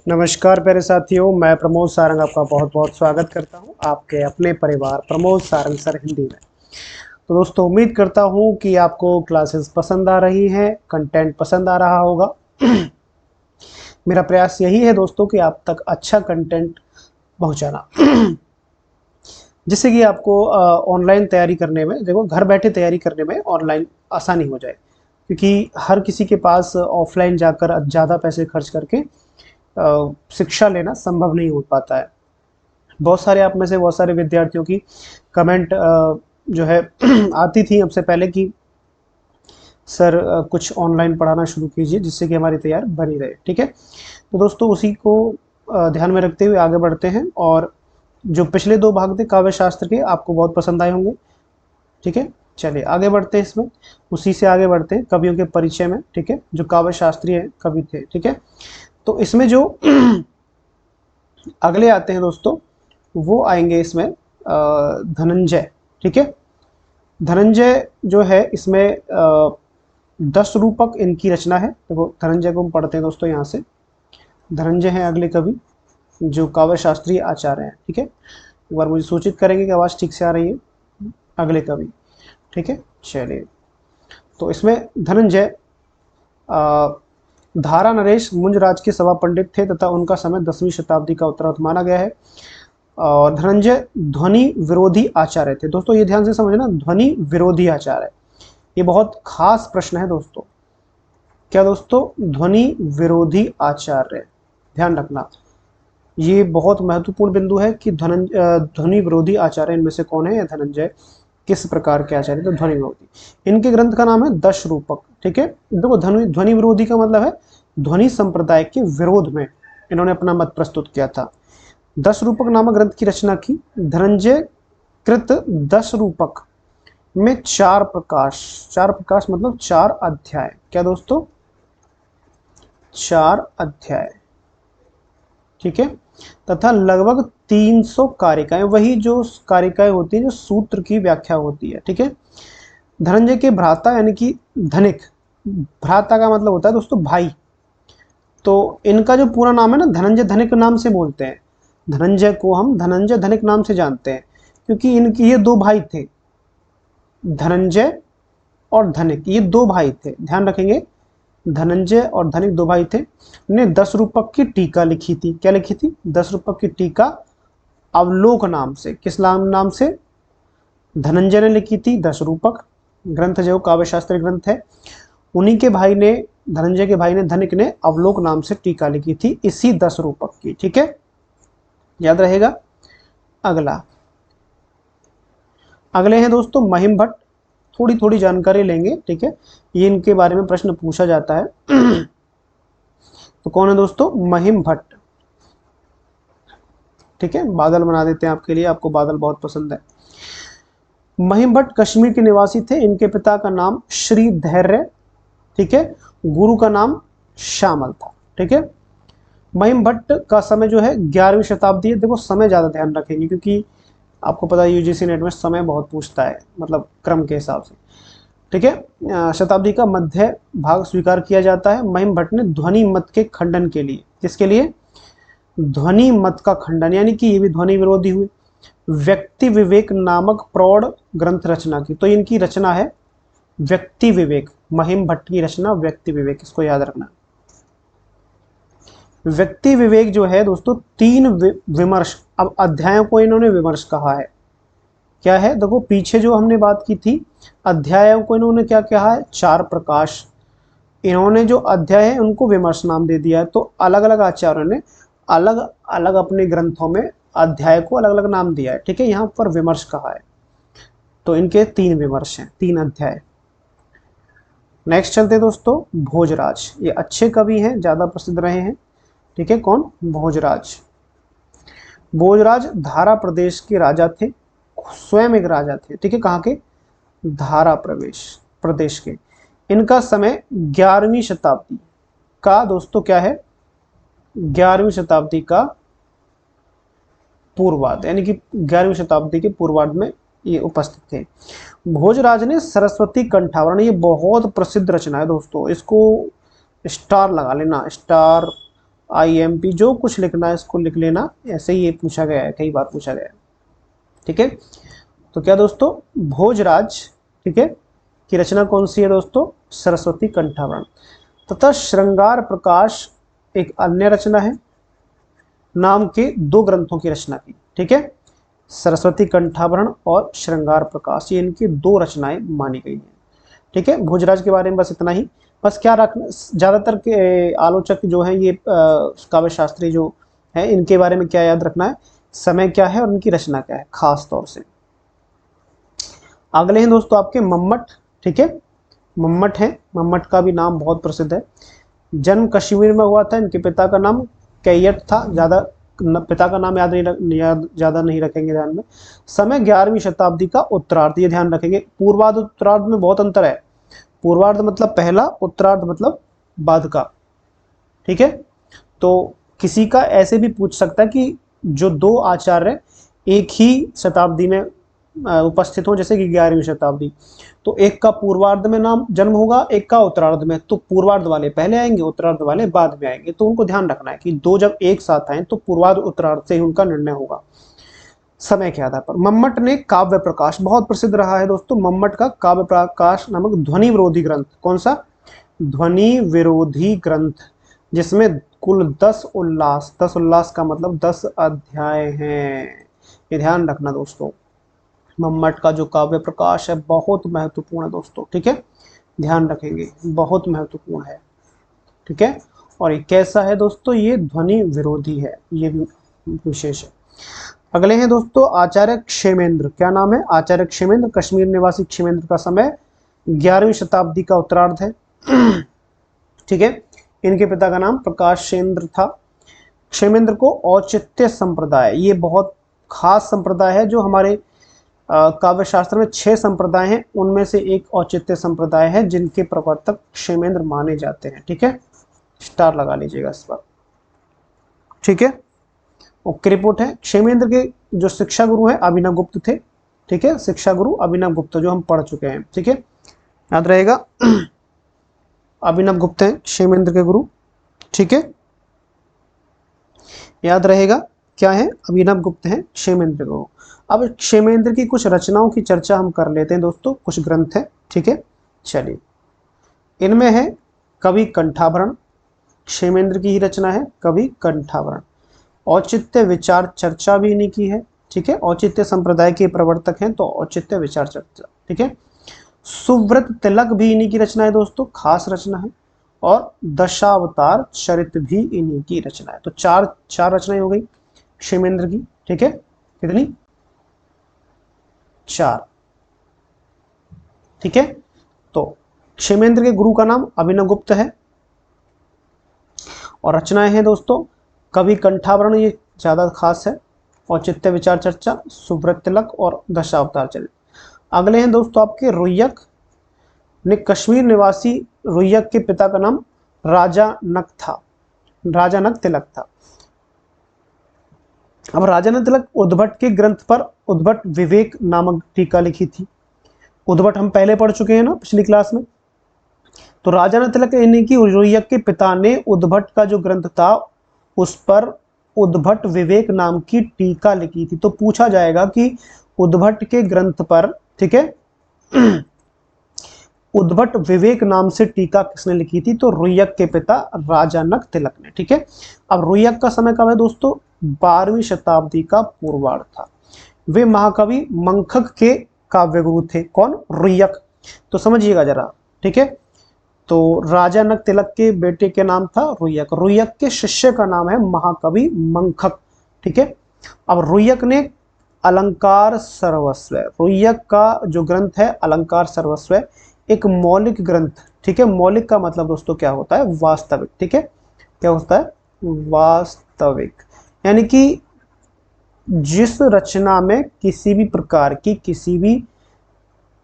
नमस्कार प्यारे साथियों, मैं प्रमोद सारंग आपका बहुत बहुत स्वागत करता हूं आपके अपने परिवार प्रमोद सारंग सर हिंदी में। तो दोस्तों, उम्मीद करता हूं कि आपको क्लासेस पसंद आ रही हैं, कंटेंट पसंद आ रहा होगा। मेरा प्रयास यही है दोस्तों कि आप तक अच्छा कंटेंट पहुंचाना, जिससे कि आपको ऑनलाइन तैयारी करने में, देखो घर बैठे तैयारी करने में ऑनलाइन आसानी हो जाए, क्योंकि हर किसी के पास ऑफलाइन जाकर ज़्यादा पैसे खर्च करके शिक्षा लेना संभव नहीं हो पाता है। बहुत सारे आप में से बहुत सारे विद्यार्थियों की कमेंट जो है आती थी हमसे पहले कि सर कुछ ऑनलाइन पढ़ाना शुरू कीजिए जिससे कि हमारी तैयारी बनी रहे। ठीक है, तो दोस्तों उसी को ध्यान में रखते हुए आगे बढ़ते हैं। और जो पिछले दो भाग थे काव्य शास्त्र के, आपको बहुत पसंद आए होंगे। ठीक है, चलिए आगे बढ़ते हैं इसमें, उसी से आगे बढ़ते हैं कवियों के परिचय में। ठीक है, जो काव्य शास्त्रीय कवि थे। ठीक है, तो इसमें जो अगले आते हैं दोस्तों, वो आएंगे इसमें धनंजय। ठीक है, धनंजय जो है इसमें 10 रूपक इनकी रचना है। देखो धनंजय को हम पढ़ते हैं दोस्तों यहाँ से। धनंजय हैं अगले कवि जो काव्य शास्त्रीय आचार्य हैं। ठीक है, एक बार मुझे सूचित करेंगे कि आवाज़ ठीक से आ रही है। अगले कवि, ठीक है, चलिए। तो इसमें धनंजय धारा नरेश मुंजराज के सभा पंडित थे तथा उनका समय 10वीं शताब्दी का उत्तरार्ध माना गया है। और धनंजय ध्वनि विरोधी आचार्य थे। दोस्तों ये ध्यान से समझना, ध्वनि विरोधी आचार्य, ये बहुत खास प्रश्न है दोस्तों। क्या दोस्तों? ध्वनि विरोधी आचार्य, ध्यान रखना, ये बहुत महत्वपूर्ण बिंदु है कि ध्वनि विरोधी आचार्य इनमें से कौन है या धनंजय किस प्रकार के आचार्य? तो ध्वनि विरोधी। इनके ग्रंथ का नाम है 10 रूपक। ठीक है, देखो ध्वनि विरोधी का मतलब है ध्वनि संप्रदाय के विरोध में इन्होंने अपना मत प्रस्तुत किया था। 10 रूपक नामक ग्रंथ की रचना की। धनंजय कृत 10 रूपक में 4 प्रकाश, 4 प्रकाश मतलब 4 अध्याय। क्या दोस्तों? 4 अध्याय। ठीक है, तथा लगभग 300 कारिकाएं, वही जो कारिकाएं होती है जो सूत्र की व्याख्या होती है। ठीक है, धनंजय के भ्राता यानी कि धनिक, भ्राता का मतलब होता है दोस्तों भाई, तो इनका जो पूरा नाम है ना धनंजय धनिक नाम से बोलते हैं। धनंजय को हम धनंजय धनिक नाम से जानते हैं क्योंकि इनकी ये 2 भाई थे, धनंजय और धनिक, ये 2 भाई थे, ध्यान रखेंगे। धनंजय और धनिक 2 भाई थे, ने 10 रूपक की टीका लिखी थी। क्या लिखी थी? 10 रूपक की टीका अवलोक नाम से। किस नाम से? धनंजय ने लिखी थी 10 रूपक ग्रंथ, जो काव्य शास्त्र ग्रंथ है। उन्हीं के भाई ने, धनंजय के भाई ने, धनिक ने अवलोक नाम से टीका लिखी थी इसी 10 रूपक की। ठीक है, याद रहेगा। अगला, अगले हैं दोस्तों महिम भट्ट। थोड़ी थोड़ी जानकारी लेंगे। ठीक है, ये इनके बारे में प्रश्न पूछा जाता है। तो कौन है दोस्तों? महिम भट्ट। ठीक है, बादल बना देते हैं आपके लिए, आपको बादल बहुत पसंद है। महिम भट्ट कश्मीर के निवासी थे। इनके पिता का नाम श्री धैर्य, ठीक है, गुरु का नाम श्यामल था। ठीक है, महिम भट्ट का समय जो है 11वीं शताब्दी है। देखो समय ज्यादा ध्यान रखेंगे क्योंकि आपको पता है यूजीसी नेट में समय बहुत पूछता है, मतलब क्रम के हिसाब से। ठीक है, शताब्दी का मध्य भाग स्वीकार किया जाता है। महिम भट्ट ने ध्वनि मत के खंडन के लिए, किसके लिए? ध्वनि मत का खंडन, यानी कि ये भी ध्वनि विरोधी हुए, व्यक्ति विवेक नामक प्रौढ़ ग्रंथ रचना की। तो इनकी रचना है व्यक्ति विवेक। महिम भट्ट की रचना व्यक्ति विवेक, इसको याद रखना। व्यक्ति विवेक जो है दोस्तों 3 विमर्श, अब अध्यायों को इन्होंने विमर्श कहा है। क्या है? देखो पीछे जो हमने बात की थी, अध्यायों को इन्होंने क्या कहा है? 4 प्रकाश। इन्होंने जो अध्याय है उनको विमर्श नाम दे दिया है। तो अलग अलग आचार्यों ने अलग अलग अपने ग्रंथों में अध्याय को अलग अलग नाम दिया है। ठीक है, यहाँ पर विमर्श कहा है, तो इनके 3 विमर्श हैं, 3 अध्याय। नेक्स्ट चलते दोस्तों, भोजराज। ये अच्छे कवि हैं, ज्यादा प्रसिद्ध रहे हैं। ठीक है, कौन? भोजराज। भोजराज धारा प्रदेश के राजा थे, स्वयं एक राजा थे। ठीक है, कहाँ के? धारा प्रदेश के। इनका समय 11वीं शताब्दी का दोस्तों क्या है? 11वीं शताब्दी का पूर्वार्ध, यानी कि 11वीं शताब्दी के पूर्वार्ध में ये उपस्थित थे। भोजराज ने सरस्वती कंठावरण, ये बहुत प्रसिद्ध रचना है दोस्तों, इसको स्टार लगा लेना, स्टार IMP, जो कुछ लिखना है इसको लिख लेना, ऐसे ही ये पूछा गया है, कई बार पूछा गया है। ठीक है, तो क्या दोस्तों, भोजराज, ठीक है, की रचना कौन सी है दोस्तों, सरस्वती कंठाभरण। तथा श्रृंगार प्रकाश एक अन्य रचना है, नाम के 2 ग्रंथों की रचना की। ठीक है, सरस्वती कंठाभरण और श्रृंगार प्रकाश, ये इनकी 2 रचनाएं मानी गई हैं। ठीक है, भोजराज के बारे में बस इतना ही। बस क्या रखना, ज्यादातर के आलोचक जो हैं ये काव्य शास्त्री जो है, इनके बारे में क्या याद रखना है, समय क्या है और इनकी रचना क्या है खास तौर से। अगले हैं दोस्तों आपके मम्मट। ठीक है, मम्मट है, मम्मट का भी नाम बहुत प्रसिद्ध है। जन्म कश्मीर में हुआ था, इनके पिता का नाम कैयट था, ज्यादा पिता का नाम ज्यादा नहीं रखेंगे ध्यान में। समय 11वीं शताब्दी का उत्तरार्ध, ये ध्यान रखेंगे। पूर्वार्ध उत्तरार्ध में बहुत अंतर है, पूर्वार्ध मतलब पहला, उत्तरार्ध मतलब बाद का। ठीक है, तो किसी का ऐसे भी पूछ सकता है कि जो 2 आचार्य एक ही शताब्दी में उपस्थित हो, जैसे कि 11वीं शताब्दी, तो एक का पूर्वार्ध में नाम जन्म होगा, एक का उत्तरार्ध में, तो पूर्वार्ध वाले पहले आएंगे, उत्तरार्ध वाले बाद में आएंगे। तो उनको ध्यान रखना है कि 2 जब एक साथ आए तो पूर्वार्ध उत्तरार्ध से ही उनका निर्णय होगा समय के आधार पर। मम्मट ने काव्य प्रकाश, बहुत प्रसिद्ध रहा है दोस्तों मम्मट का काव्य प्रकाश नामक ध्वनि विरोधी ग्रंथ। कौन सा, ध्वनि विरोधी ग्रंथ, जिसमें कुल 10 उल्लास, 10 उल्लास का मतलब 10 अध्याय हैं, ये ध्यान रखना दोस्तों। मम्मट का जो काव्य प्रकाश है बहुत महत्वपूर्ण है दोस्तों। ठीक है, ध्यान रखेंगे, बहुत महत्वपूर्ण है। ठीक है, और ये कैसा है दोस्तों, ये ध्वनि विरोधी है, ये भी विशेष है। अगले हैं दोस्तों आचार्य क्षेमेंद्र। क्या नाम है, आचार्य क्षेमेंद्र, कश्मीर निवासी क्षेमेंद्र का समय 11वीं शताब्दी का उत्तरार्ध है। ठीक है, इनके पिता का नाम प्रकाशेंद्र था। क्षेमेंद्र को औचित्य संप्रदाय, ये बहुत खास संप्रदाय है, जो हमारे काव्य शास्त्र में 6 संप्रदाय हैं, उनमें से एक औचित्य संप्रदाय है, जिनके प्रवर्तक क्षेमेंद्र माने जाते हैं। ठीक है, स्टार लगा लीजिएगा इस पर। ठीक है, ओके, रिपोर्ट है। क्षेमेंद्र के जो शिक्षा गुरु है अभिनव गुप्त थे। ठीक है, शिक्षा गुरु अभिनव गुप्त, जो हम पढ़ चुके हैं। ठीक है, याद रहेगा, अभिनव गुप्त हैं क्षेमेंद्र के गुरु। ठीक है, याद रहेगा क्या है, अभिनव गुप्त हैं क्षेमेंद्र के गुरु। अब क्षेमेंद्र की कुछ रचनाओं की चर्चा हम कर लेते हैं दोस्तों, कुछ ग्रंथ है। ठीक है, चलिए, इनमें है कवि कंठाभरण, क्षेमेंद्र की ही रचना है कवि कंठाभरण। औचित्य विचार चर्चा भी इन्हीं की है। ठीक है, औचित्य संप्रदाय के प्रवर्तक हैं, तो औचित्य विचार चर्चा। ठीक है, सुव्रत तिलक भी इन्हीं की रचना है दोस्तों, खास रचना है। और दशावतार चरित भी इन्हीं की रचना है। तो चार रचनाएं हो गई क्षेमेंद्र की। ठीक है, कितनी, 4। ठीक है, तो क्षेमेंद्र के गुरु का नाम अभिनव गुप्त है, और रचनाएं हैं दोस्तों कवि कंठाभरण, ये ज्यादा खास है, औचित्य विचार चर्चा, सुव्रत तिलक और दशावतार चरित। अगले हैं दोस्तों आपके रुय्यक ने, कश्मीर निवासी रुय्यक के पिता का नाम राजानक था, राजानक तिलक था। अब राजानक तिलक उद्भट के ग्रंथ पर उद्भट विवेक नामक टीका लिखी थी। उद्भट हम पहले पढ़ चुके हैं ना पिछली क्लास में। तो राजानक तिलक यानी कि रुय्यक के पिता ने उद्भट का जो ग्रंथ था उस पर उद्भट विवेक नाम की टीका लिखी थी। तो पूछा जाएगा कि उद्भट के ग्रंथ पर, ठीक है, उद्भट विवेक नाम से टीका किसने लिखी थी, तो रुय्यक के पिता राजानक तिलक ने। ठीक है, अब रुय्यक का समय कब है दोस्तों, 12वीं शताब्दी का पूर्वार्ध था। वे महाकवि मंखक के काव्य गुरु थे। कौन, रुय्यक। तो समझिएगा जरा। ठीक है, तो राजानक तिलक के बेटे के नाम था रुय्यक, रुय्यक के शिष्य का नाम है महाकवि मंखक। ठीक है, अब रुय्यक ने अलंकार सर्वस्व, रुय्यक का जो ग्रंथ है अलंकार सर्वस्व, एक मौलिक ग्रंथ। ठीक है, मौलिक का मतलब दोस्तों क्या होता है, वास्तविक। ठीक है, क्या होता है, वास्तविक, यानी कि जिस रचना में किसी भी प्रकार की, किसी भी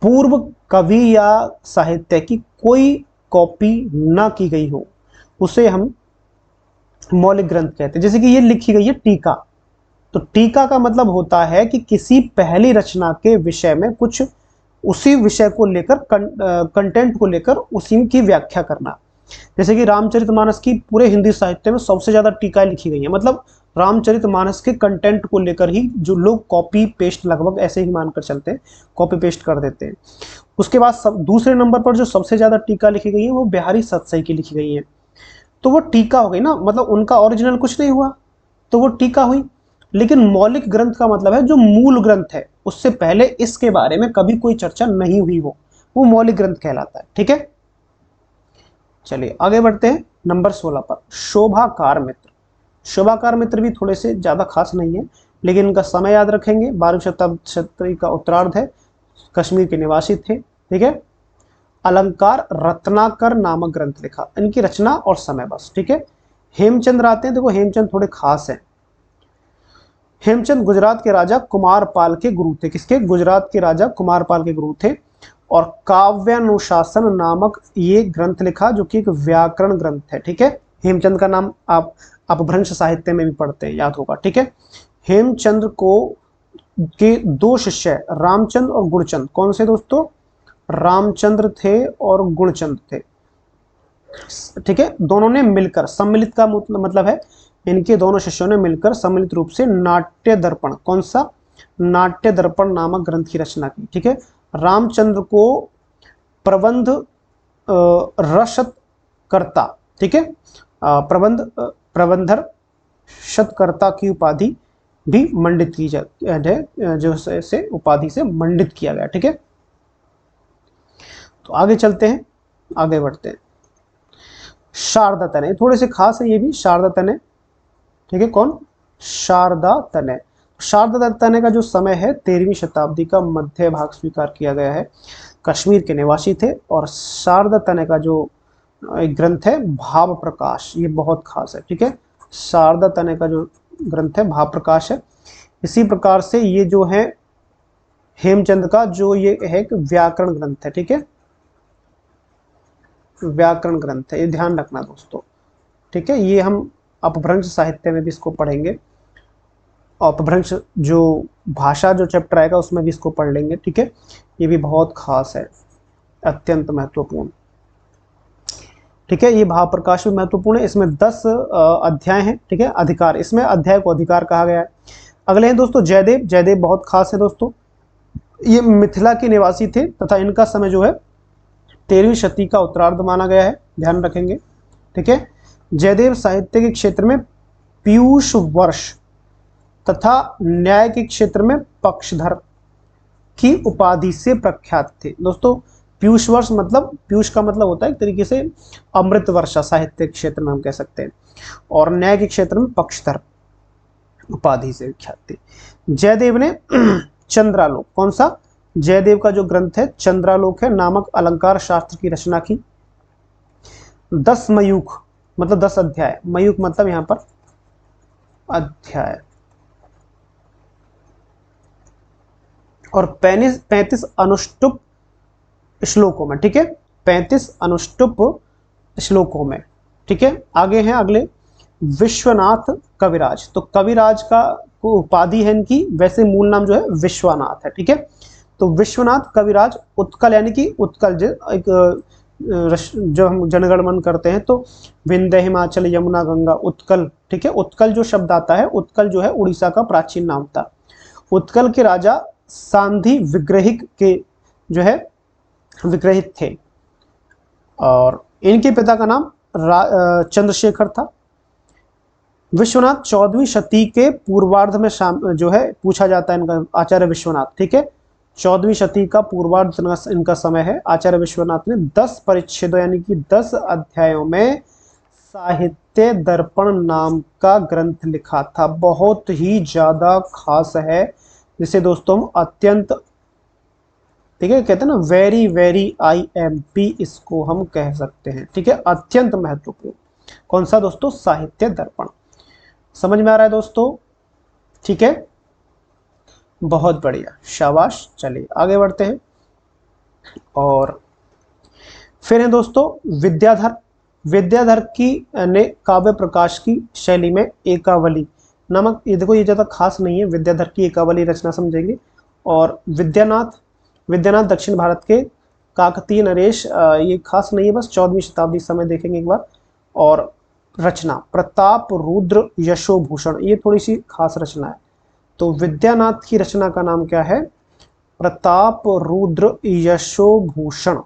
पूर्व कवि या साहित्य की कोई कॉपी ना की गई हो, उसे हम मौलिक ग्रंथ कहते हैं। जैसे कि ये लिखी गई है टीका, तो टीका का मतलब होता है कि किसी पहली रचना के विषय में कुछ उसी विषय को लेकर, कंटेंट को लेकर उसी की व्याख्या करना। जैसे कि रामचरितमानस की पूरे हिंदी साहित्य में सबसे ज्यादा टीकाएं लिखी गई हैं, मतलब रामचरितमानस के कंटेंट को लेकर ही जो लोग कॉपी पेस्ट लगभग ऐसे ही मानकर चलते हैं, कॉपी पेस्ट कर देते हैं। उसके बाद दूसरे नंबर पर जो सबसे ज्यादा टीका लिखी गई है वो बिहारी सतसई की लिखी गई है। तो वो टीका हो गई ना, मतलब उनका ओरिजिनल कुछ नहीं हुआ, तो वो टीका हुई। लेकिन मौलिक ग्रंथ का मतलब है जो मूल ग्रंथ है, उससे पहले इसके बारे में कभी कोई चर्चा नहीं हुई हो, वो मौलिक ग्रंथ कहलाता है। ठीक है, चलिए आगे बढ़ते हैं नंबर 16 पर, शोभाकार मित्र। शोभाकार मित्र भी थोड़े से ज्यादा खास नहीं है, लेकिन इनका समय याद रखेंगे, 12वीं शताब्दी का उत्तरार्ध है, कश्मीर के निवासी थे। ठीक है, अलंकार रत्नाकर नामक ग्रंथ लिखा, इनकी रचना और समय बस। ठीक है, हेमचंद्र आते हैं, देखो हेमचंद थोड़े खास हैं। हेमचंद गुजरात के राजा कुमारपाल के गुरु थे, किसके? गुजरात के राजा कुमारपाल के गुरु थे। और काव्यानुशासन नामक ये ग्रंथ लिखा, जो कि एक व्याकरण ग्रंथ है। ठीक है, हेमचंद का नाम आप अपभ्रंश साहित्य में भी पढ़ते हैं, याद होगा। ठीक है, हेमचंद्र को के दो शिष्य रामचंद्र और गुणचंद, कौन से दोस्तों? रामचंद्र थे और गुणचंद थे। ठीक है, दोनों ने मिलकर, सम्मिलित का मतलब है इनके दोनों शिष्यों ने मिलकर सम्मिलित रूप से नाट्य दर्पण, कौन सा? नाट्य दर्पण नामक ग्रंथ की रचना की। ठीक है, रामचंद्र को प्रबंध रसदकर्ता, ठीक है, प्रबंधर शतकर्ता की उपाधि भी मंडित की जाए, जो से उपाधि से मंडित किया गया। ठीक है, तो आगे चलते हैं, आगे बढ़ते हैं। शारदा तनय थोड़े से खास है, ये भी शारदा तनय। ठीक है, कौन? शारदा तनय। शारदा तनय का जो समय है 13वीं शताब्दी का मध्य भाग स्वीकार किया गया है, कश्मीर के निवासी थे। और शारदा तनय का जो एक ग्रंथ है भाव प्रकाश, ये बहुत खास है। ठीक है, शारदा तनय का जो ग्रंथ है भाव प्रकाश है। इसी प्रकार से ये जो है हेमचंद का जो ये है एक व्याकरण ग्रंथ है। ठीक है, व्याकरण ग्रंथ है, ये ध्यान रखना दोस्तों। ठीक है, ये हम अपभ्रंश साहित्य में भी इसको पढ़ेंगे, अपभ्रंश जो भाषा जो चैप्टर आएगा उसमें भी इसको पढ़ लेंगे। ठीक है, ये भी बहुत खास है, अत्यंत महत्वपूर्ण। ठीक है, ये भाव प्रकाश भी महत्वपूर्ण है, इसमें 10 अध्याय हैं। ठीक है, अधिकार, इसमें अध्याय को अधिकार कहा गया है। अगले हैं दोस्तों जयदेव। जयदेव बहुत खास है दोस्तों, ये मिथिला के निवासी थे तथा इनका समय जो है 13वीं शती का उत्तरार्ध माना गया है, ध्यान रखेंगे। ठीक है, जयदेव साहित्य के क्षेत्र में पीयूष वर्ष तथा न्याय के क्षेत्र में पक्षधर की उपाधि से प्रख्यात थे। दोस्तों पीयूष वर्ष मतलब, पीयूष का मतलब होता है एक तरीके से अमृत वर्षा, साहित्य के क्षेत्र में हम कह सकते हैं, और न्याय के क्षेत्र में पक्षधर उपाधि से विख्यात थे। जयदेव ने चंद्रालोक, कौन सा? जयदेव का जो ग्रंथ है चंद्रालोक है नामक अलंकार शास्त्र की रचना की। 10 मयूख मतलब 10 अध्याय, मयूख मतलब यहां पर अध्याय, और 35 अनुष्टुप श्लोकों में। ठीक है, 35 अनुष्टुप श्लोकों में। ठीक है, आगे हैं अगले विश्वनाथ कविराज। तो कविराज का उपाधि है इनकी, वैसे मूल नाम जो है विश्वनाथ है। ठीक है, तो विश्वनाथ कविराज उत्कल, यानी कि उत्कल एक जो हम जनगणमन करते हैं तो विंध्य हिमाचल यमुना गंगा उत्कल। ठीक है, उत्कल जो शब्द आता है, उत्कल जो है उड़ीसा का प्राचीन नाम था। उत्कल के राजा सांधी विग्रहिक के जो है विग्रहित थे, और इनके पिता का नाम चंद्रशेखर था। विश्वनाथ 14वीं शती के पूर्वार्ध में जो है पूछा जाता है इनका, आचार्य विश्वनाथ। ठीक है, 14वीं शती का पूर्वार्ध इनका समय है। आचार्य विश्वनाथ ने 10 परिच्छेदों यानी कि 10 अध्यायों में साहित्य दर्पण नाम का ग्रंथ लिखा था, बहुत ही ज्यादा खास है, जिसे दोस्तों हम अत्यंत, ठीक है, कहते हैं ना वेरी वेरी IMP, इसको हम कह सकते हैं। ठीक है, अत्यंत महत्वपूर्ण। कौन सा दोस्तों? साहित्य दर्पण। समझ में आ रहा है दोस्तों? ठीक है, बहुत बढ़िया, शाबाश। चलिए आगे बढ़ते हैं, और फिर है दोस्तों विद्याधर। विद्याधर की ने काव्य प्रकाश की शैली में एकावली नामक, ये देखो ये ज्यादा खास नहीं है, विद्याधर की एकावली रचना समझेंगे। और विद्यानाथ, विद्यानाथ दक्षिण भारत के काकतीय नरेश, ये खास नहीं है, बस 14वीं शताब्दी समय देखेंगे एक बार। और रचना प्रताप रुद्र यशोभूषण, ये थोड़ी सी खास रचना है। तो विद्यानाथ की रचना का नाम क्या है? प्रताप रुद्र यशोभूषण।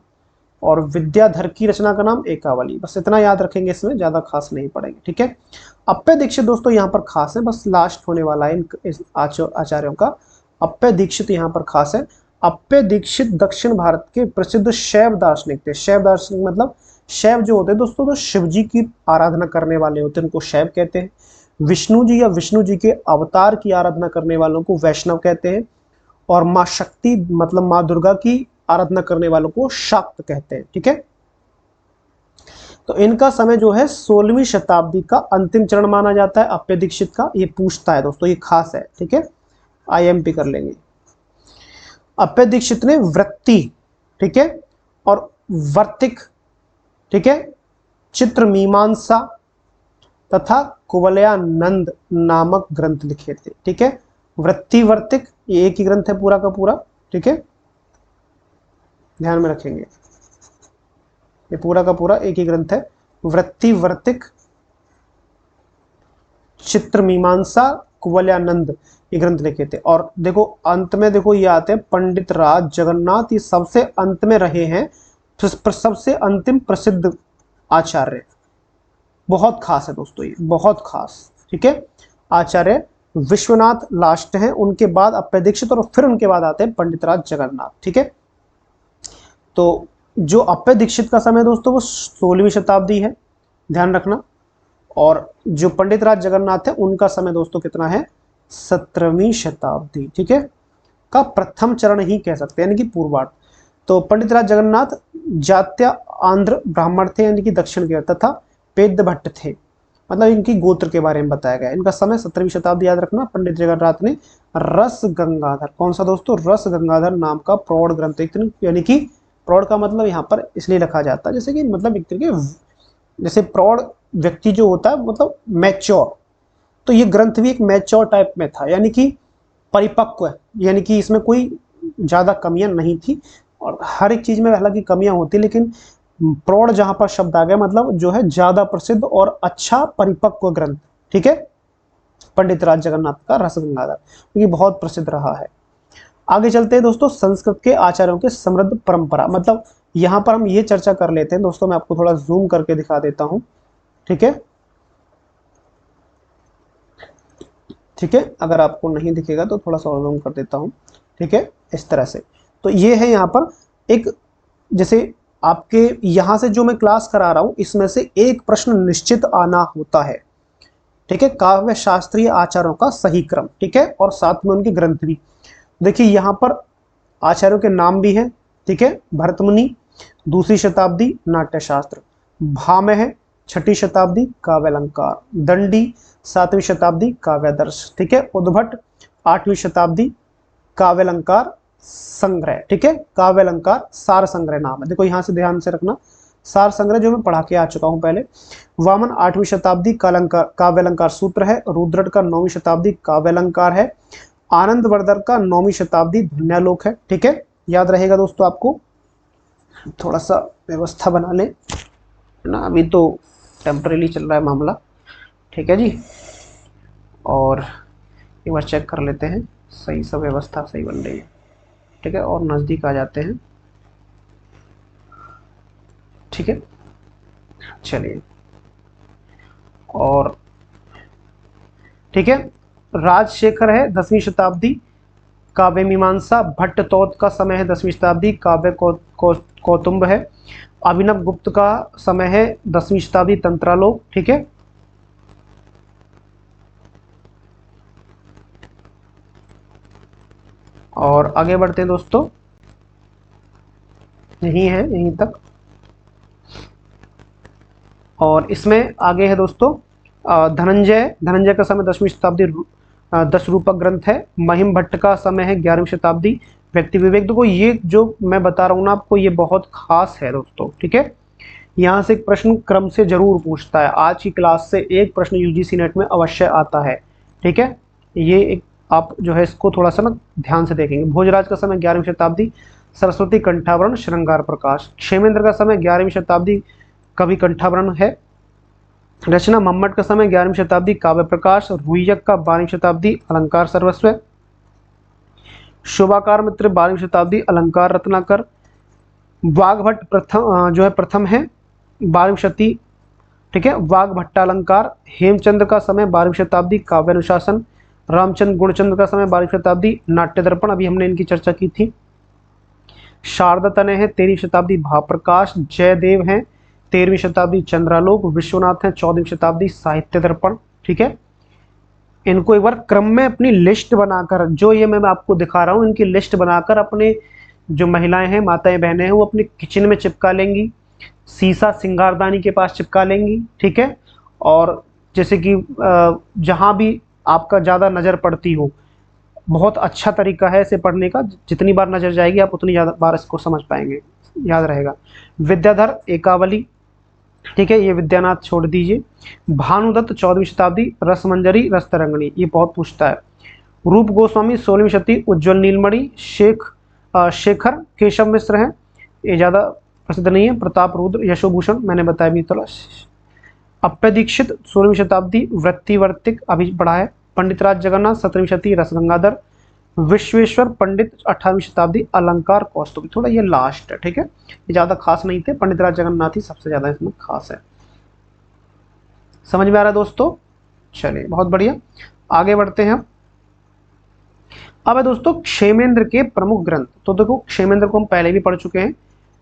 और विद्याधर की रचना का नाम एकावली। बस इतना याद रखेंगे, इसमें ज्यादा खास नहीं पड़ेंगे, ठीक है। अप्पय दीक्षित दोस्तों यहाँ पर खास है, बस लास्ट होने वाला है इन आचार्यों का। अप्पय दीक्षित यहाँ पर खास है। अप्पय दीक्षित दक्षिण भारत के प्रसिद्ध शैव दार्शनिक थे। शैव दार्शनिक मतलब शैव जो होते हैं दोस्तों, तो शिव जी की आराधना करने वाले होते हैं, उनको शैव कहते हैं। विष्णु जी या विष्णु जी के अवतार की आराधना करने वालों को वैष्णव कहते हैं। और माँ शक्ति मतलब माँ दुर्गा की आराधना करने वालों को शाक्त कहते हैं, ठीक है। तो इनका समय जो है 16वीं शताब्दी का अंतिम चरण माना जाता है अप्पय दीक्षित का। ये पूछता है दोस्तों, ये खास है, ठीक है, IMP कर लेंगे। अप्पय दीक्षित ने वृत्ति, ठीक है, और वर्तिक, ठीक है, चित्र मीमांसा तथा कुवलयानंद नामक ग्रंथ लिखे थे, ठीक है। वृत्ति वर्तिक ये एक ही ग्रंथ है पूरा का पूरा, ठीक है, ध्यान में रखेंगे, ये पूरा का पूरा एक ही ग्रंथ है। वृत्ति वर्तिक, चित्र मीमांसा, कुवलयानंद, ये ग्रंथ लिखे थे। और देखो अंत में देखो ये आते हैं पंडित राज जगन्नाथ, ये सबसे अंत में रहे हैं, सबसे अंतिम प्रसिद्ध आचार्य। बहुत खास है दोस्तों, ये बहुत खास, ठीक है। आचार्य विश्वनाथ लास्ट हैं, उनके बाद अप्पय दीक्षित और फिर उनके बाद आते हैं पंडित राज जगन्नाथ, ठीक है। तो जो अप्पय दीक्षित का समय दोस्तों वो 16वीं शताब्दी है, ध्यान रखना। और जो पंडित राज जगन्नाथ है उनका समय दोस्तों कितना है? 17वीं शताब्दी, ठीक है, का प्रथम चरण ही कह सकते हैं, यानी कि पूर्वार्ध। तो पंडित राज जगन्नाथ जात्या आंध्र ब्राह्मण थे, यानी कि दक्षिण के, तथा पेद्य भट्ट थे, मतलब इनकी गोत्र के बारे में बताया गया। इनका समय 17वीं शताब्दी, याद रखना। पंडित जगन्नाथ ने रस गंगाधर, कौन सा दोस्तों? रस गंगाधर नाम का प्रौढ़ ग्रंथ, यानी कि प्रौढ़ का मतलब यहाँ पर इसलिए रखा जाता है जैसे कि मतलब एक तरीके जैसे प्रौढ़ व्यक्ति जो होता है मतलब मैच्योर, तो ये ग्रंथ भी एक मैच्योर टाइप में था, यानी कि परिपक्व, यानी कि इसमें कोई ज्यादा कमियां नहीं थी। और हर एक चीज में हालांकि कमियां होती, लेकिन प्रौढ़ जहां पर शब्द आ गया मतलब जो है ज्यादा प्रसिद्ध और अच्छा परिपक्व ग्रंथ, ठीक है, पंडित राज जगन्नाथ का रस गंगाधर, क्योंकि बहुत प्रसिद्ध रहा है। आगे चलते हैं दोस्तों, संस्कृत के आचार्यों के समृद्ध परंपरा, मतलब यहां पर हम ये चर्चा कर लेते हैं दोस्तों। मैं आपको थोड़ा जूम करके दिखा देता हूं, ठीक है, ठीक है, अगर आपको नहीं दिखेगा तो थोड़ा सा और जूम कर देता हूं, ठीक है, इस तरह से। तो ये है यहाँ पर एक, जैसे आपके यहां से जो मैं क्लास करा रहा हूं इसमें से एक प्रश्न निश्चित आना होता है, ठीक है, काव्य शास्त्रीय आचार्यों का सही क्रम, ठीक है, और साथ में उनके ग्रंथ भी। देखिए यहाँ पर आचार्यों के नाम भी हैं, ठीक है, भरतमुनि 2वीं शताब्दी नाट्यशास्त्र, भामह 6वीं शताब्दी काव्यालंकार, दंडी 7वीं शताब्दी काव्यादर्श, ठीक है, उद्भट 8वीं शताब्दी काव्यालंकार संग्रह, ठीक है, काव्यालंकार सार संग्रह नाम है। देखो यहाँ से ध्यान से रखना, सार संग्रह जो मैं पढ़ा के आ चुका हूं पहले। वामन 8वीं शताब्दी काव्यालंकार सूत्र है। रुद्रट का 9वीं शताब्दी काव्यालंकार है। आनंदवर्धन का 9वीं शताब्दी ध्वन्यालोक है, ठीक है, याद रहेगा दोस्तों आपको। थोड़ा सा व्यवस्था बना ले ना, अभी तो टेम्परेरी चल रहा है मामला, ठीक है जी। और एक बार चेक कर लेते हैं, सही सब व्यवस्था सही बन रही है, ठीक है, और नज़दीक आ जाते हैं, ठीक है, चलिए। और ठीक है, राजशेखर है 10वीं शताब्दी काव्य मीमांसा। भट्ट तोत का समय है 10वीं शताब्दी काव्य कौतुंब है। अभिनव गुप्त का समय है 10वीं शताब्दी तंत्रालोक, ठीक है। और आगे बढ़ते हैं दोस्तों, यही है यहीं तक। और इसमें आगे है दोस्तों धनंजय का समय 10वीं शताब्दी 10 रूपक ग्रंथ है। महिम भट्ट का समय है 11वीं शताब्दी व्यक्ति विवेक। देखो ये जो मैं बता रहा हूँ ना आपको, ये बहुत खास है दोस्तों, ठीक है। यहाँ से एक प्रश्न क्रम से जरूर पूछता है, आज की क्लास से एक प्रश्न यूजीसी नेट में अवश्य आता है, ठीक है। ये एक आप जो है इसको थोड़ा सा ना ध्यान से देखेंगे। भोजराज का समय 11वीं शताब्दी सरस्वती कंठाभरण श्रृंगार प्रकाश। क्षेमेंद्र का समय 11वीं शताब्दी कवि कंठाभरण है। रचना मम्मट का समय 11वीं शताब्दी काव्य प्रकाश। रुइयक का 12वीं शताब्दी अलंकार सर्वस्व। शोभाकार मित्र 12वीं शताब्दी अलंकार रत्नाकर। वाघभट्ट प्रथम जो है प्रथम है 12वीं शती, ठीक है, वाघभट्टालंकार। हेमचंद्र का समय 12वीं शताब्दी काव्य अनुशासन। रामचंद्र गुणचंद्र का समय 12वीं शताब्दी नाट्य दर्पण, अभी हमने इनकी चर्चा की थी। शारदा तनय है 13वीं शताब्दी भावप्रकाश। जयदेव हैं 13वीं शताब्दी चंद्रालोक। विश्वनाथ हैं 14वीं शताब्दी साहित्य दर्पण, ठीक है। इनको एक बार क्रम में अपनी लिस्ट बनाकर, जो ये मैं आपको दिखा रहा हूँ, इनकी लिस्ट बनाकर अपने जो महिलाएं हैं, माताएं बहनें हैं, वो अपने किचन में चिपका लेंगी, शीशा सिंगारदानी के पास चिपका लेंगी, ठीक है। और जैसे कि जहां भी आपका ज़्यादा नज़र पड़ती हो, बहुत अच्छा तरीका है इसे पढ़ने का, जितनी बार नज़र जाएगी आप उतनी ज़्यादा बार इसको समझ पाएंगे, याद रहेगा। विद्याधर एकावली, ठीक है, ये विद्यानाथ छोड़ दीजिए। भानुदत्त 14वीं शताब्दी रसमंजरी रसतरंगिणी, ये बहुत पूछता है। रूप गोस्वामी 16वीं शताब्दी उज्ज्वल नीलमणि। शेखर केशव मिश्र हैं, ये ज़्यादा प्रसिद्ध नहीं है। प्रताप रुद्र यशोभूषण मैंने बताया भी थोड़ा। अप्पय दीक्षित 16वीं शताब्दी वृत्तिवर्तिक, अभी पढ़ा है। पंडित राज जगन्नाथ 17वीं शताब्दी रसगंगाधर। विश्वेश्वर पंडित 18वीं शताब्दी अलंकार कौस्तुभ, थोड़ा ये लास्ट है, ठीक है, ये ज़्यादा खास नहीं थे। पंडित राज जगन्नाथ ही सबसे ज़्यादा इसमें खास है। समझ में आ रहा है दोस्तों? चलिए बहुत बढ़िया, आगे बढ़ते हैं। अब है दोस्तों क्षेमेंद्र के प्रमुख ग्रंथ। तो देखो क्षेमेंद्र को हम पहले भी पढ़ चुके हैं,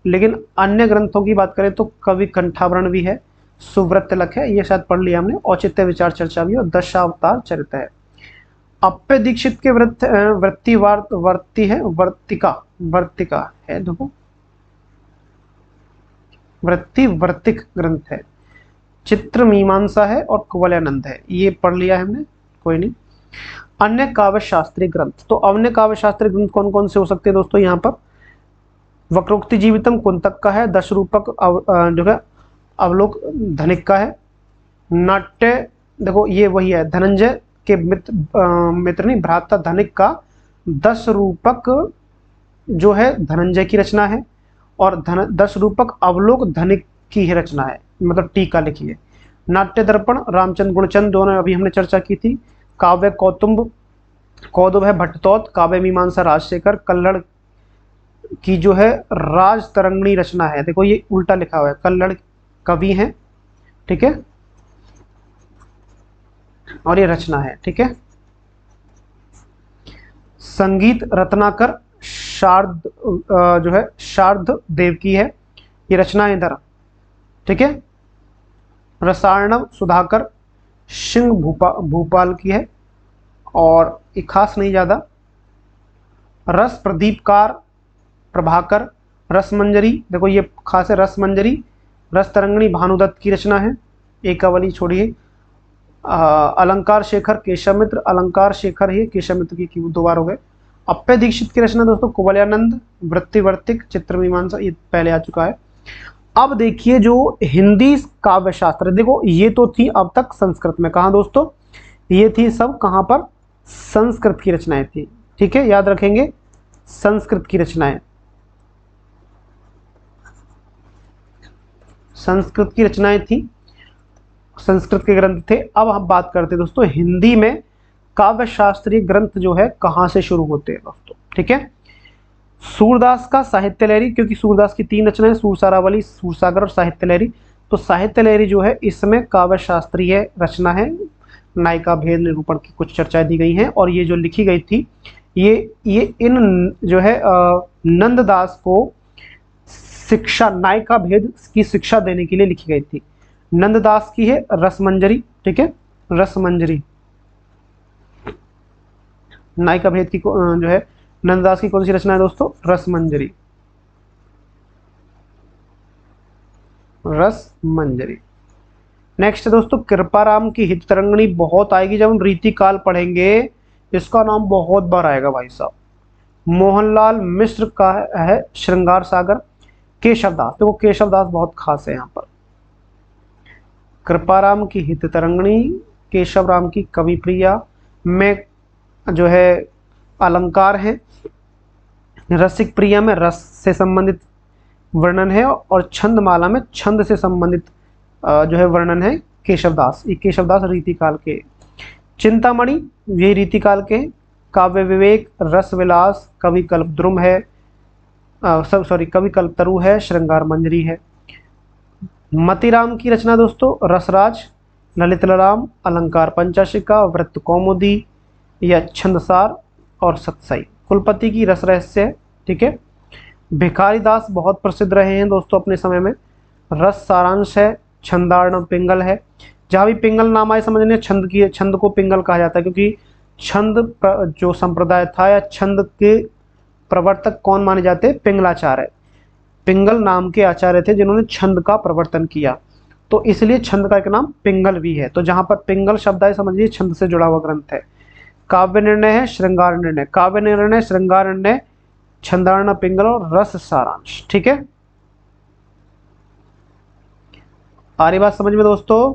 लेकिन अन्य ग्रंथों की बात करें तो कवि कंठाभरण भी है, सुव्रतलक है, ये शायद पढ़ लिया हमने, औचित्य विचार चर्चा भी, और दशावतार चरित्र है। अप्पय दीक्षित के वर्ती है, वर्तिका है, देखो वृत्तिवर्तिक ग्रंथ है। चित्र मीमांसा है और कुवलयानंद है, ये पढ़ लिया है हमने, कोई नहीं। अन्य काव्य शास्त्रीय ग्रंथ, तो अन्य काव्य शास्त्रीय ग्रंथ कौन कौन से हो सकते हैं दोस्तों? यहाँ पर वक्रोक्ति जीवितम कुंतक का है। दश रूपक जो है अवलोक धनिक का है। नाट्य देखो ये वही है, धनंजय के मित्र नहीं भ्राता धनिक का 10 रूपक जो है धनंजय की रचना है, और 10 रूपक अवलोक धनिक की ही रचना है, मतलब टीका लिखी है। नाट्य दर्पण रामचंद्र गुणचंद्र, दोनों अभी हमने चर्चा की थी। काव्य कौतुभ है भट्टतौत। काव्य मीमांसा राजशेखर। कल्लड़ की जो है राज तरंगिणी रचना है, देखो ये उल्टा लिखा हुआ है, कल्लड़ कवि हैं, ठीक है, और ये रचना है, ठीक है। संगीत रत्नाकर शारद जो है शारद देव की है, ये रचना है इधर, ठीक है। रसार्णव सुधाकर सिंह भूपाल की है, और एक खास नहीं ज़्यादा। रस प्रदीपकार प्रभाकर। रसमंजरी देखो ये खास है, रसमंजरी रस तरंगिणी भानुदत्त की रचना है, एकावली छोड़िए। अलंकार शेखर केशव मित्र, अलंकार शेखर ही केशव मित्र की 2 बार हो गए। अप्पय दीक्षित की रचना दोस्तों कुवलयानंद वृत्तिवर्तिक चित्र मीमांसा, ये पहले आ चुका है। अब देखिए जो हिंदी काव्य शास्त्र, देखो ये तो थी अब तक संस्कृत में, कहा दोस्तों ये थी सब कहां पर, संस्कृत की रचनाएं थी, ठीक है, याद रखेंगे संस्कृत की रचनाएं, संस्कृत की रचनाएं थी, संस्कृत के ग्रंथ थे। अब हम बात करते हैं दोस्तों हिंदी में काव्य शास्त्रीय ग्रंथ जो है कहां से शुरू होते हैं दोस्तों, ठीक है। सूरदास का साहित्य लहरी, क्योंकि सूरदास की 3 रचनाएं, सूरसारावली, सूरसागर और साहित्य लहरी, तो साहित्य लहरी जो है इसमें काव्य शास्त्रीय रचना है। नायिका भेद निरूपण की कुछ चर्चाएं दी गई हैं, और ये जो लिखी गई थी ये इन जो है नंददास को शिक्षा, नायिका भेद की शिक्षा देने के लिए लिखी गई थी। नंददास की है रसमंजरी, ठीक है, रसमंजरी। नायिका भेद की जो है नंददास की कौन सी रचना है दोस्तों? रसमंजरी, रसमंजरी। नेक्स्ट है दोस्तों कृपाराम की हित तरंगिणी, बहुत आएगी जब हम रीतिकाल पढ़ेंगे, इसका नाम बहुत बार आएगा भाई साहब। मोहनलाल मिश्र का है श्रृंगार सागर। केशवदास, देखो केशवदास बहुत खास है यहाँ पर। कृपाराम की हित तरंगिणी, केशवराम की कवि प्रिया में जो है अलंकार है। रसिक प्रिया में रस से संबंधित वर्णन है, और छंदमाला में छंद से संबंधित जो है वर्णन है केशवदास, ये केशवदास रीतिकाल के। चिंतामणि ये रीतिकाल के। काव्य विवेक, रस विलास, कवि कल्पद्रुम है, कवि कल्पतरु है, श्रृंगार मंजरी है। मतिराम की रचना दोस्तों रसराज, ललित राम, अलंकार पंचाशिका, वृत्त कौमुदी या छंदसार और सत्सई। कुलपति की रस रहस्य है, ठीक है। भिखारी दास बहुत प्रसिद्ध रहे हैं दोस्तों अपने समय में। रस सारांश है, छंदार्णव पिंगल है। जहाँ भी पिंगल नाम आए समझने छंद को पिंगल कहा जाता है, क्योंकि छंद जो संप्रदाय था या छंद के प्रवर्तक कौन माने जाते, पिंगलाचार्य, पिंगल नाम के आचार्य थे जिन्होंने छंद का प्रवर्तन किया, तो इसलिए छंद का एक नाम पिंगल भी है। तो जहां पर पिंगल शब्द आए समझिए छंद से जुड़ा हुआ ग्रंथ है। काव्य निर्णय है, श्रृंगार निर्णय, काव्य निर्णय, श्रृंगार निर्णय, छंदार्णव पिंगल और रस सारांश, ठीक है। आ रही बात समझ में दोस्तों?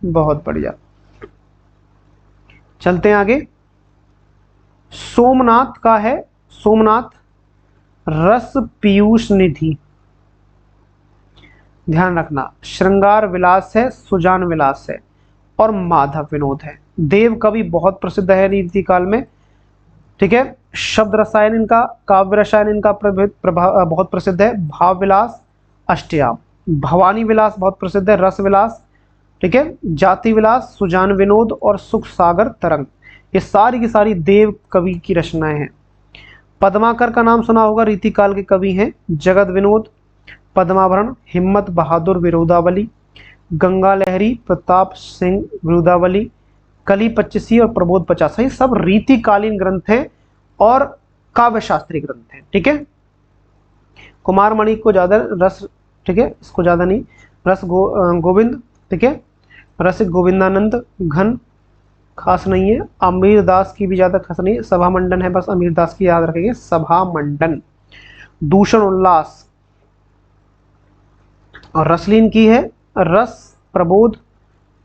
बहुत बढ़िया, चलते हैं आगे। सोमनाथ का है, सोमनाथ रस पीयूष निधि, ध्यान रखना। श्रृंगार विलास है, सुजान विलास है, और माधव विनोद है। देव कवि बहुत प्रसिद्ध है रीति काल में, ठीक है। शब्द रसायन इनका, काव्य रसायन इनका बहुत प्रसिद्ध है। भाव विलास, अष्टयाम। भवानी विलास बहुत प्रसिद्ध है, रस विलास, ठीक है। जाति विलास, सुजान विनोद और सुख सागर तरंग, ये सारी की सारी देव कवि की रचनाएं हैं। पद्माकर का नाम सुना होगा, रीतिकाल के कवि हैं। जगत विनोद, पद्माभरण, हिम्मत बहादुर विरोधावली, गंगा लहरी, प्रताप सिंह विरोधावली, कली पच्चीसी और प्रबोध 50, ये सब रीतिकालीन ग्रंथ हैं और काव्य शास्त्रीय ग्रंथ हैं, ठीक है। कुमार मणि को ज्यादा रस, ठीक है, इसको ज्यादा नहीं, रस गोविंद, ठीक है। रसिक गोविंदानंद घन खास नहीं है। अमीर दास की भी ज्यादा खास नहीं है। सभा मंडन है, बस अमीर दास की याद रखेंगे, सभा मंडन। दूषण उल्लास और रसलीन की है रस प्रबोध,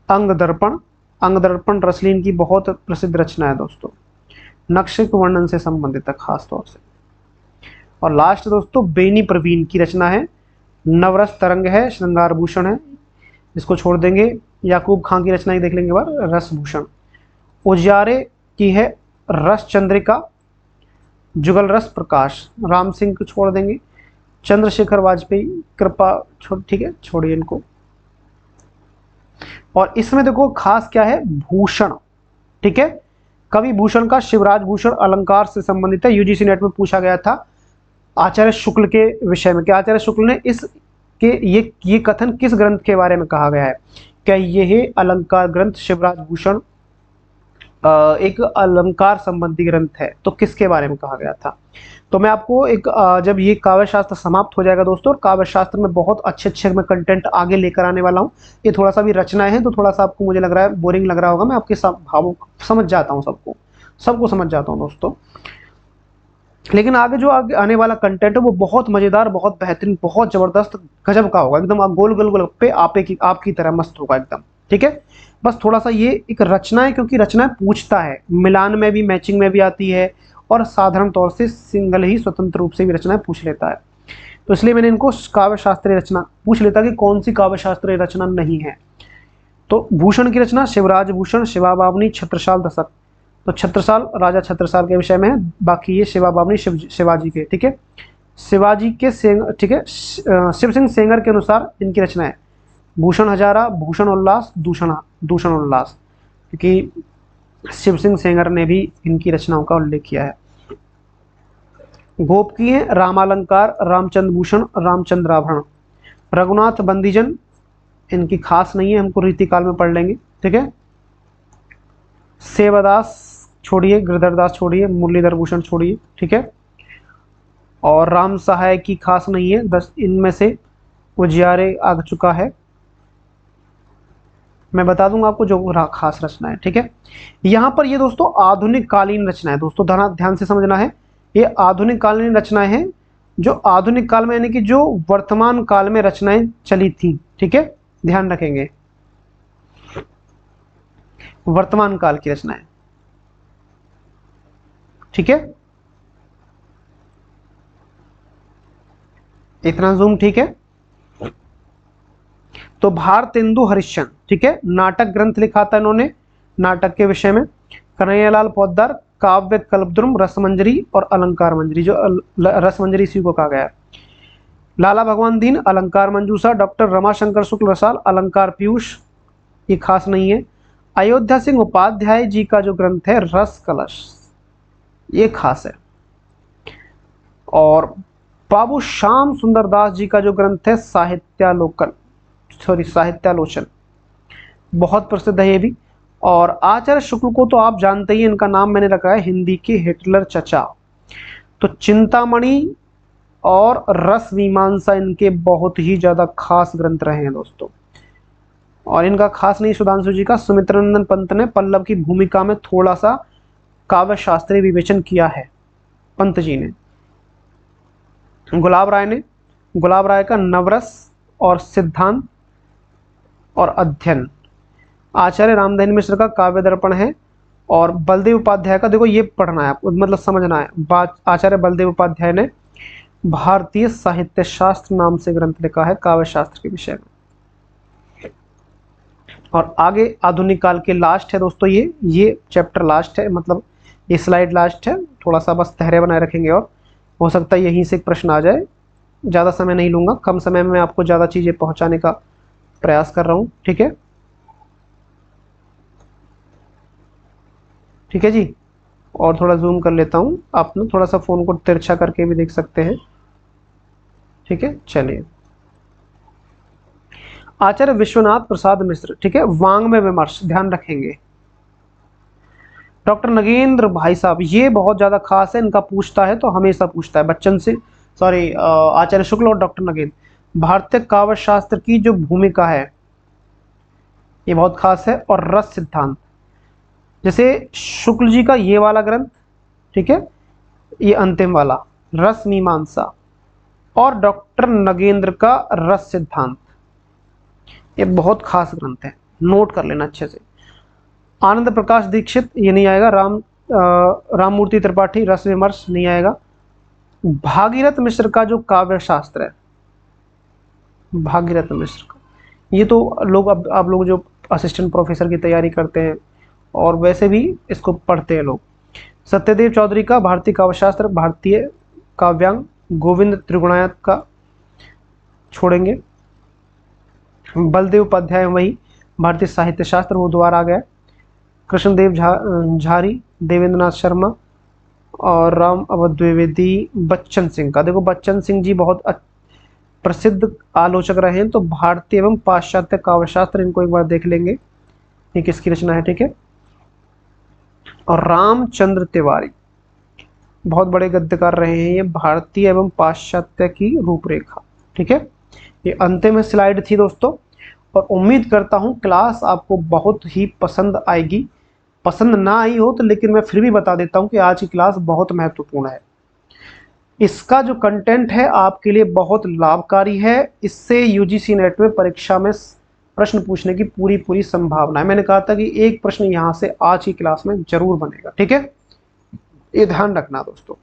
अंग दर्पण, अंग दर्पण रसलीन की बहुत प्रसिद्ध रचना है दोस्तों, नक्षत्र वर्णन से संबंधित है खास तौर से। और लास्ट दोस्तों बेनी प्रवीण की रचना है, नवरस तरंग है, श्रृंगार भूषण है, इसको छोड़ देंगे। याकूब खां की रचना ही देख लेंगे बार, रस भूषण। उजियारे की है रस चंद्रिका, जुगल रस प्रकाश, राम सिंह को छोड़ देंगे। चंद्रशेखर वाजपेयी कृपा, ठीक है, छोड़िए इनको। और इसमें देखो खास क्या है, भूषण, ठीक है। कवि भूषण का शिवराज भूषण अलंकार से संबंधित है, यूजीसी नेट में पूछा गया था आचार्य शुक्ल के विषय में, क्या आचार्य शुक्ल ने इस के ये कथन किस ग्रंथ के बारे में कहा गया है, क्या यह अलंकार ग्रंथ शिवराज भूषण एक अलंकार संबंधी ग्रंथ है, तो किसके बारे में कहा गया था। तो मैं आपको एक जब ये काव्य शास्त्र समाप्त हो जाएगा दोस्तों, और काव्य शास्त्र में बहुत अच्छे मैं कंटेंट आगे लेकर आने वाला हूँ। ये थोड़ा सा भी रचनाएं हैं तो थोड़ा सा आपको मुझे लग रहा है बोरिंग लग रहा होगा, मैं आपके भावों समझ जाता हूँ, सबको समझ जाता हूँ दोस्तों। लेकिन आगे जो आने वाला कंटेंट है वो बहुत मजेदार, बहुत बेहतरीन, बहुत जबरदस्त, गजब का होगा एकदम। गोल गोल गोल पे आपकी तरह मस्त होगा एकदम, ठीक है। बस थोड़ा सा ये एक रचना है, क्योंकि रचना पूछता है, मिलान में भी मैचिंग में भी आती है, और साधारण तौर से सिंगल ही स्वतंत्र रूप से भी रचनाएं पूछ लेता है। तो इसलिए मैंने इनको काव्य शास्त्रीय रचना पूछ लेता कि कौन सी काव्य शास्त्रीय रचना नहीं है। तो भूषण की रचना शिवराज भूषण, शिवा बावनी, छत्रसाल दशक। तो छत्रसाल राजा छत्रसाल के विषय में है, बाकी ये शिवा बावनी शिवाजी के, ठीक है। शिवाजी के ठीक है, शिव सिंह सेंगर के अनुसार इनकी रचना है भूषण हजारा, भूषण उल्लास, दूषण उल्लास, क्योंकि शिव सिंह सेंगर ने भी इनकी रचनाओं का उल्लेख किया है। गोप की है रामालंकार, रामचंद्र भूषण, रामचंद्राभरण। रघुनाथ बंदीजन इनकी खास नहीं है, हमको रीतिकाल में पढ़ लेंगे, ठीक है। सेवादास छोड़िए, गिरधरदास छोड़िए, मुरलीधर भूषण छोड़िए, ठीक है। और राम सहाय की खास नहीं है, 10 इनमें से उजियारे आ चुका है, मैं बता दूंगा आपको जो खास रचना है, ठीक है। यहाँ पर ये दोस्तों आधुनिक कालीन रचना है दोस्तों, ध्यान से समझना है, ये आधुनिक कालीन रचनाएं हैं, जो आधुनिक काल में यानी कि जो वर्तमान काल में रचनाएं चली थी, ठीक है, ध्यान रखेंगे, वर्तमान काल की रचनाएं, ठीक है। इतना जूम ठीक है। तो भारतेंदु हरिश्चंद्र, ठीक है, नाटक ग्रंथ लिखा था इन्होंने नाटक के विषय में। कन्हैयालाल पोद्दार काव्य कल्पद्रुम, रसमंजरी और अलंकार मंजरी, जो रसमंजरी इसी को कहा गया है। लाला भगवान दीन अलंकार मंजूषा, डॉक्टर रमाशंकर शुक्ल रसाल अलंकार पीयूष, ये खास नहीं है। अयोध्या सिंह उपाध्याय जी का जो ग्रंथ है रस कलश, ये खास है। और बाबू श्याम सुंदर दास जी का जो ग्रंथ है साहित्यालोचन, बहुत प्रसिद्ध है ये भी। और आचार्य शुक्ल को तो आप जानते ही, इनका नाम मैंने रखा है हिंदी के हिटलर चचा। तो चिंतामणि और रस मीमांसा इनके बहुत ही ज्यादा खास ग्रंथ रहे हैं दोस्तों। और इनका खास नहीं सुधांशु जी का, सुमित्रानंदन पंत ने पल्लव की भूमिका में थोड़ा सा काव्य शास्त्रीय विवेचन किया है, पंत जी ने। गुलाब राय का नवरस और सिद्धांत और अध्ययन। आचार्य रामधन मिश्र का काव्य दर्पण है। और बलदेव उपाध्याय का, देखो ये पढ़ना है आपको, मतलब समझना है। आचार्य बलदेव उपाध्याय ने भारतीय साहित्य शास्त्र नाम से ग्रंथ लिखा है काव्य शास्त्र के विषय में। और आगे आधुनिक काल के लास्ट है दोस्तों, ये चैप्टर लास्ट है, मतलब ये स्लाइड लास्ट है। थोड़ा सा बस धैर्य बनाए रखेंगे और हो सकता है यहीं से एक प्रश्न आ जाए। ज़्यादा समय नहीं लूँगा, कम समय में आपको ज़्यादा चीज़ें पहुँचाने का प्रयास कर रहा हूँ, ठीक है। ठीक है जी। और थोड़ा जूम कर लेता हूँ, आप ना थोड़ा सा फ़ोन को तिरछा करके भी देख सकते हैं, ठीक है। चलिए, आचार्य विश्वनाथ प्रसाद मिश्र, ठीक है, वांग्मय विमर्श, ध्यान रखेंगे। डॉक्टर नगेंद्र भाई साहब, ये बहुत ज़्यादा खास है, इनका पूछता है तो हमेशा पूछता है बच्चन से, सॉरी आचार्य शुक्ल और डॉक्टर नगेंद्र। भारतीय काव्य शास्त्र की जो भूमिका है ये बहुत खास है। और रस सिद्धांत, जैसे शुक्ल जी का ये वाला ग्रंथ, ठीक है, ये अंतिम वाला रस मीमांसा, और डॉक्टर नगेंद्र का रस सिद्धांत, ये बहुत खास ग्रंथ है, नोट कर लेना अच्छे से। आनंद प्रकाश दीक्षित, ये नहीं आएगा। राममूर्ति त्रिपाठी रस विमर्श नहीं आएगा। भागीरथ मिश्र का जो काव्य शास्त्र है, भागीरथ मिश्र का, ये तो लोग अब आप लोग जो असिस्टेंट प्रोफेसर की तैयारी करते हैं और वैसे भी इसको पढ़ते हैं लोग। सत्यदेव चौधरी का भारतीय काव्यशास्त्र, भारतीय काव्यांग। गोविंद त्रिगुणायत का छोड़ेंगे। बलदेव उपाध्याय वही भारतीय साहित्य शास्त्र, वो दोबारा आ गया। कृष्णदेव झारी, देवेंद्रनाथ शर्मा और राम अवध द्विवेदी। बच्चन सिंह का, देखो बच्चन सिंह जी बहुत प्रसिद्ध आलोचक रहे हैं, तो भारतीय एवं पाश्चात्य काव्यशास्त्र, इनको एक बार देख लेंगे ये किसकी रचना है, ठीक है। और रामचंद्र तिवारी, बहुत बड़े गद्यकार रहे हैं ये, भारतीय एवं पाश्चात्य की रूपरेखा, ठीक है। ये अंतिम स्लाइड थी दोस्तों, और उम्मीद करता हूँ क्लास आपको बहुत ही पसंद आएगी। पसंद ना आई हो तो लेकिन मैं फिर भी बता देता हूँ कि आज की क्लास बहुत महत्वपूर्ण है। इसका जो कंटेंट है आपके लिए बहुत लाभकारी है। इससे यूजीसी नेट में परीक्षा में प्रश्न पूछने की पूरी संभावना है। मैंने कहा था कि एक प्रश्न यहाँ से आज की क्लास में जरूर बनेगा, ठीक है, ये ध्यान रखना दोस्तों।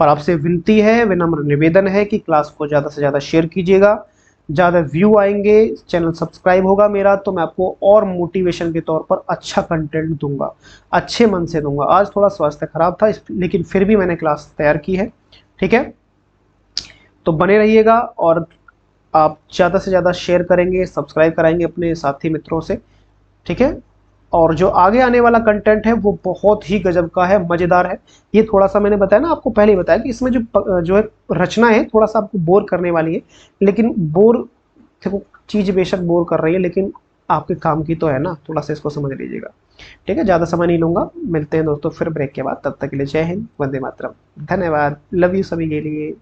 और आपसे विनती है, विनम्र निवेदन है कि क्लास को ज़्यादा से ज़्यादा शेयर कीजिएगा। ज़्यादा व्यू आएंगे, चैनल सब्सक्राइब होगा मेरा, तो मैं आपको और मोटिवेशन के तौर पर अच्छा कंटेंट दूंगा, अच्छे मन से दूंगा। आज थोड़ा स्वास्थ्य खराब था लेकिन फिर भी मैंने क्लास तैयार की है, ठीक है। तो बने रहिएगा और आप ज़्यादा से ज़्यादा शेयर करेंगे, सब्सक्राइब कराएंगे अपने साथी मित्रों से, ठीक है। और जो आगे आने वाला कंटेंट है वो बहुत ही गजब का है, मज़ेदार है। ये थोड़ा सा मैंने बताया ना, आपको पहले ही बताया कि इसमें जो है रचना है थोड़ा सा आपको बोर करने वाली है, लेकिन बोर देखो चीज़ बेशक बोर कर रही है लेकिन आपके काम की तो है ना, थोड़ा सा इसको समझ लीजिएगा, ठीक है। ज़्यादा समय नहीं लूँगा, मिलते हैं दोस्तों फिर ब्रेक के बाद। तब तक के लिए जय हिंद, वंदे मातरम, धन्यवाद, लव यू सभी के लिए।